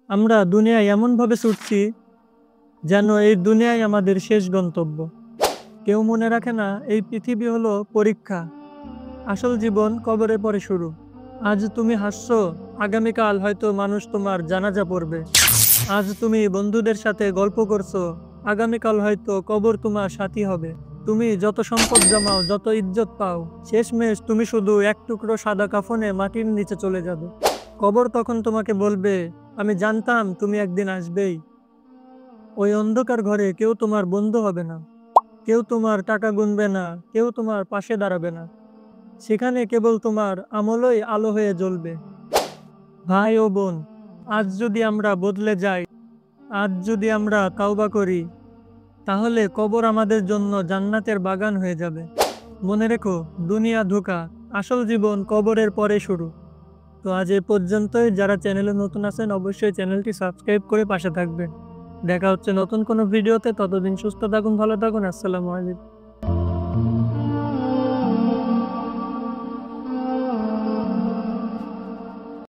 আমরা দুনিয়ায় এমনভাবে ছুটছি যেন এই দুনিয়ায় আমাদের শেষ গন্তব্য। কেউ মনে রাখে না এই পৃথিবী হলো পরীক্ষা, আসল জীবন কবরের পরে শুরু। আজ তুমি হাসছো, আগামীকাল হয়তো মানুষ তোমার জানাজা পড়বে। আজ তুমি বন্ধুদের সাথে গল্প করছো, আগামীকাল হয়তো কবর তোমার সাথী হবে। তুমি যত সম্পদ জমাও, যত ইজ্জত পাও, শেষমেশ তুমি শুধু এক টুকরো সাদা কাফনে মাটির নিচে চলে যাবে। কবর তখন তোমাকে বলবে, আমি জানতাম তুমি একদিন আসবেই। ওই অন্ধকার ঘরে কেউ তোমার বন্ধু হবে না, কেউ তোমার টাকা গুনবে না, কেউ তোমার পাশে দাঁড়াবে না। সেখানে কেবল তোমার আমলই আলো হয়ে জ্বলবে। ভাই ও বোন, আজ যদি আমরা বদলে যাই, আজ যদি আমরা তাওবা করি, তাহলে কবর আমাদের জন্য জান্নাতের বাগান হয়ে যাবে। মনে রেখো, দুনিয়া ধোঁকা, আসল জীবন কবরের পরে শুরু। তো আজ এ পর্যন্তই। যারা চ্যানেলে নতুন আছেন অবশ্যই চ্যানেলটি সাবস্ক্রাইব করে পাশে থাকবেন। দেখা হচ্ছে নতুন কোনো ভিডিওতে। ততদিন সুস্থ থাকুন, ভালো থাকুন। আসসালামু আলাইকুম।